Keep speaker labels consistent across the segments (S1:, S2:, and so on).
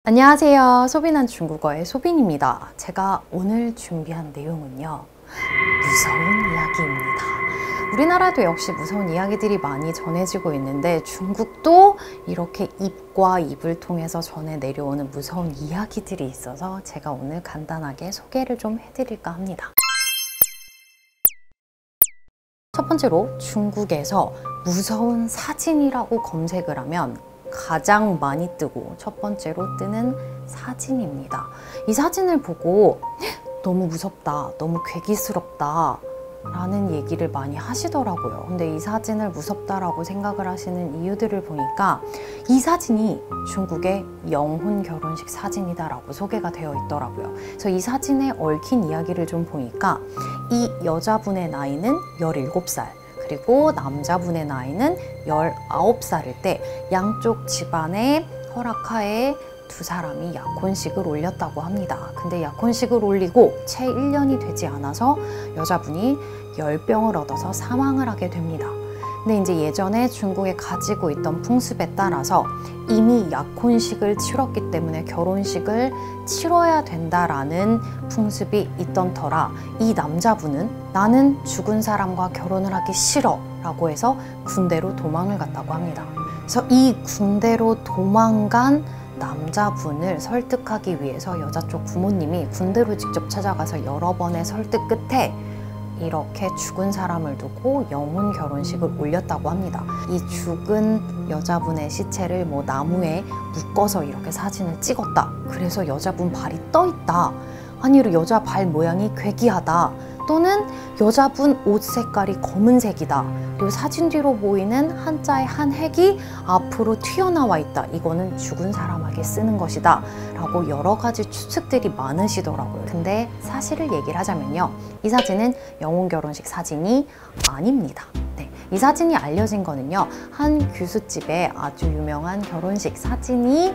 S1: 안녕하세요. 소빈한 중국어의 소빈입니다. 제가 오늘 준비한 내용은요, 무서운 이야기입니다. 우리나라도 역시 무서운 이야기들이 많이 전해지고 있는데 중국도 이렇게 입과 입을 통해서 전해 내려오는 무서운 이야기들이 있어서 제가 오늘 간단하게 소개를 좀 해드릴까 합니다. 첫 번째로 중국에서 무서운 사진이라고 검색을 하면 가장 많이 뜨고 첫 번째로 뜨는 사진입니다. 이 사진을 보고 너무 무섭다, 너무 괴기스럽다 라는 얘기를 많이 하시더라고요. 근데 이 사진을 무섭다라고 생각을 하시는 이유들을 보니까 이 사진이 중국의 영혼 결혼식 사진이다 라고 소개가 되어 있더라고요. 그래서 이 사진에 얽힌 이야기를 좀 보니까 이 여자분의 나이는 17살, 그리고 남자분의 나이는 19살일 때 양쪽 집안의 허락하에 두 사람이 약혼식을 올렸다고 합니다. 근데 약혼식을 올리고 채 1년이 되지 않아서 여자분이 열병을 얻어서 사망을 하게 됩니다. 근데 이제 예전에 중국에 가지고 있던 풍습에 따라서 이미 약혼식을 치렀기 때문에 결혼식을 치러야 된다라는 풍습이 있던 터라 이 남자분은 나는 죽은 사람과 결혼을 하기 싫어 라고 해서 군대로 도망을 갔다고 합니다. 그래서 이 군대로 도망간 남자분을 설득하기 위해서 여자 쪽 부모님이 군대로 직접 찾아가서 여러 번의 설득 끝에 이렇게 죽은 사람을 두고 영혼 결혼식을 올렸다고 합니다. 이 죽은 여자분의 시체를 나무에 묶어서 이렇게 사진을 찍었다. 그래서 여자분 발이 떠 있다. 아니면 여자 발 모양이 괴기하다. 또는 여자분 옷 색깔이 검은색이다. 그리고 사진 뒤로 보이는 한자의 한 획이 앞으로 튀어나와 있다. 이거는 죽은 사람에게 쓰는 것이다. 라고 여러 가지 추측들이 많으시더라고요. 근데 사실을 얘기를 하자면요, 이 사진은 영혼 결혼식 사진이 아닙니다. 이 사진이 알려진 거는요, 한 교수집에 아주 유명한 결혼식 사진이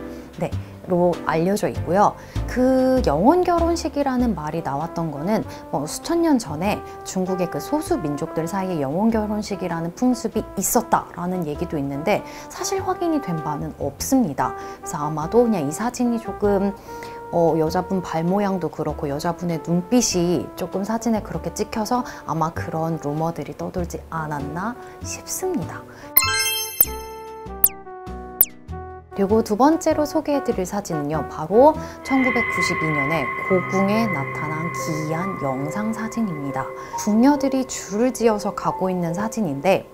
S1: 로 알려져 있고요. 그 영혼 결혼식이라는 말이 나왔던 거는 수천 년 전에 중국의 그 소수 민족들 사이에 영혼 결혼식이라는 풍습이 있었다라는 얘기도 있는데 사실 확인이 된 바는 없습니다. 그래서 아마도 그냥 이 사진이 조금 여자분 발 모양도 그렇고 여자분의 눈빛이 조금 사진에 그렇게 찍혀서 아마 그런 루머들이 떠돌지 않았나 싶습니다. 그리고 두 번째로 소개해드릴 사진은요, 바로 1992년에 고궁에 나타난 기이한 영상 사진입니다. 궁녀들이 줄을 지어서 가고 있는 사진인데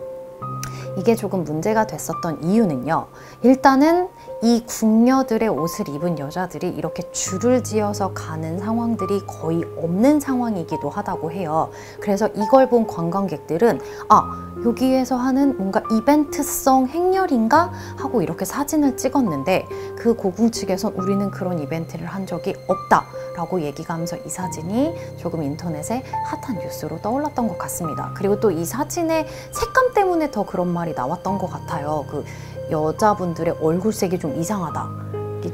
S1: 이게 조금 문제가 됐었던 이유는요, 일단은 이 궁녀들의 옷을 입은 여자들이 이렇게 줄을 지어서 가는 상황들이 거의 없는 상황이기도 하다고 해요. 그래서 이걸 본 관광객들은 여기에서 하는 뭔가 이벤트성 행렬인가 하고 이렇게 사진을 찍었는데 그 고궁 측에선 우리는 그런 이벤트를 한 적이 없다 라고 얘기가 하면서 이 사진이 조금 인터넷에 핫한 뉴스로 떠올랐던 것 같습니다. 그리고 또 이 사진의 색감 때문에 더 그런 말이 나왔던 것 같아요. 그 여자분들의 얼굴색이 좀 이상하다,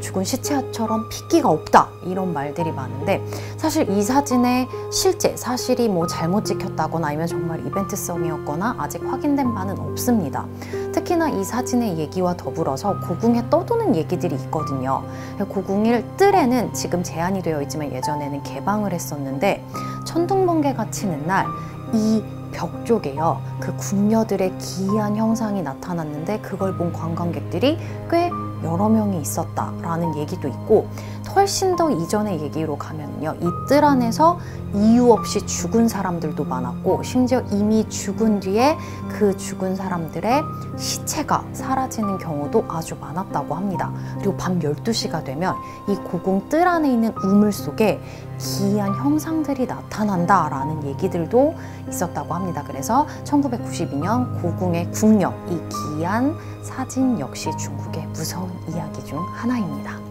S1: 죽은 시체처럼 핏기가 없다, 이런 말들이 많은데 사실 이 사진의 실제 사실이 잘못 찍혔다거나 아니면 정말 이벤트성이었거나 아직 확인된 바는 없습니다. 특히나 이 사진의 얘기와 더불어서 고궁에 떠도는 얘기들이 있거든요. 고궁일 뜰에는 지금 제한이 되어 있지만 예전에는 개방을 했었는데 천둥번개가 치는 날 이 벽 쪽에요, 그 궁녀들의 기이한 형상이 나타났는데 그걸 본 관광객들이 꽤 여러 명이 있었다라는 얘기도 있고, 훨씬 더 이전의 얘기로 가면요, 이 뜰 안에서 이유 없이 죽은 사람들도 많았고 심지어 이미 죽은 뒤에 그 죽은 사람들의 시체가 사라지는 경우도 아주 많았다고 합니다. 그리고 밤 12시가 되면 이 고궁 뜰 안에 있는 우물 속에 기이한 형상들이 나타난다라는 얘기들도 있었다고 합니다. 그래서 1992년 고궁의 궁녀, 이 기이한 사진 역시 중국의 무서운 이야기 중 하나입니다.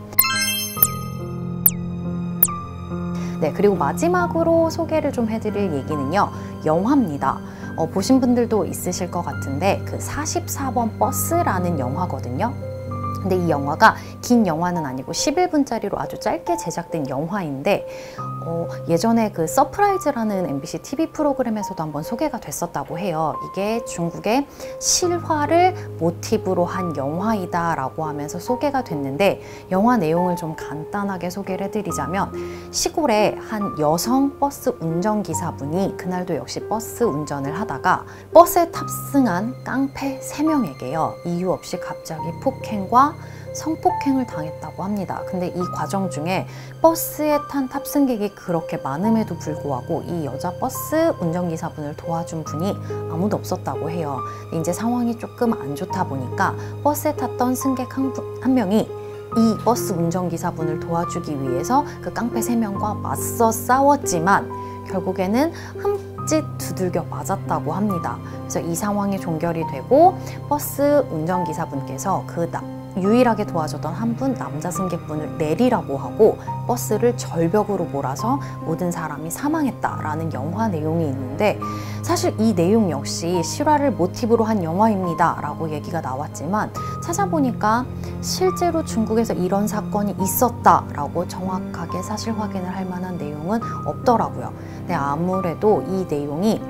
S1: 그리고 마지막으로 소개를 좀 해드릴 얘기는요, 영화입니다. 보신 분들도 있으실 것 같은데 그 44번 버스라는 영화거든요. 근데 이 영화가 긴 영화는 아니고 11분짜리로 아주 짧게 제작된 영화인데 예전에 그 서프라이즈라는 MBC TV 프로그램에서도 한번 소개가 됐었다고 해요. 이게 중국의 실화를 모티브로 한 영화이다 라고 하면서 소개가 됐는데, 영화 내용을 좀 간단하게 소개를 해드리자면, 시골에 한 여성 버스 운전기사분이 그날도 역시 버스 운전을 하다가 버스에 탑승한 깡패 3명에게요 이유 없이 갑자기 폭행과 성폭행을 당했다고 합니다. 근데 이 과정 중에 버스에 탄 탑승객이 그렇게 많음에도 불구하고 이 여자 버스 운전기사분을 도와준 분이 아무도 없었다고 해요. 이제 상황이 조금 안 좋다 보니까 버스에 탔던 승객 한 명이 이 버스 운전기사분을 도와주기 위해서 그 깡패 3명과 맞서 싸웠지만 결국에는 흠칫 두들겨 맞았다고 합니다. 그래서 이 상황이 종결이 되고 버스 운전기사분께서 그 유일하게 도와줬던 한 분 남자 승객분을 내리라고 하고 버스를 절벽으로 몰아서 모든 사람이 사망했다라는 영화 내용이 있는데, 사실 이 내용 역시 실화를 모티브로 한 영화입니다 라고 얘기가 나왔지만 찾아보니까 실제로 중국에서 이런 사건이 있었다라고 정확하게 사실 확인을 할 만한 내용은 없더라고요. 근데 아무래도 이 내용이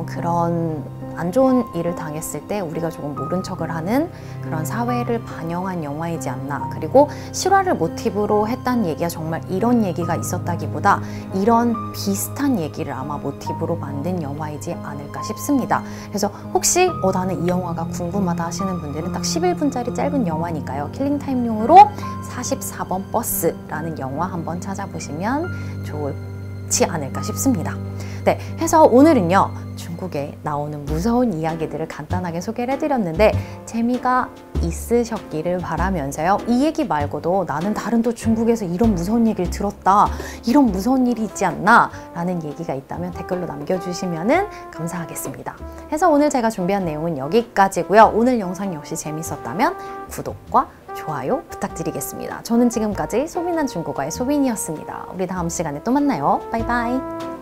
S1: 그런 안 좋은 일을 당했을 때 우리가 조금 모른 척을 하는 그런 사회를 반영한 영화이지 않나. 그리고 실화를 모티브로 했다는 얘기가 정말 이런 얘기가 있었다기보다 이런 비슷한 얘기를 아마 모티브로 만든 영화이지 않을까 싶습니다. 그래서 혹시 나는 이 영화가 궁금하다 하시는 분들은 딱 11분짜리 짧은 영화니까요. 킬링타임용으로 44번 버스라는 영화 한번 찾아보시면 좋지 않을까 싶습니다. 네, 해서 오늘은요 중국에 나오는 무서운 이야기들을 간단하게 소개를 해드렸는데 재미가 있으셨기를 바라면서요, 이 얘기 말고도 나는 다른 또 중국에서 이런 무서운 얘기를 들었다, 이런 무서운 일이 있지 않나 라는 얘기가 있다면 댓글로 남겨주시면 감사하겠습니다. 해서 오늘 제가 준비한 내용은 여기까지고요. 오늘 영상 역시 재밌었다면 구독과 좋아요 부탁드리겠습니다. 저는 지금까지 소민한 중국어의 소민이었습니다. 우리 다음 시간에 또 만나요. 바이바이.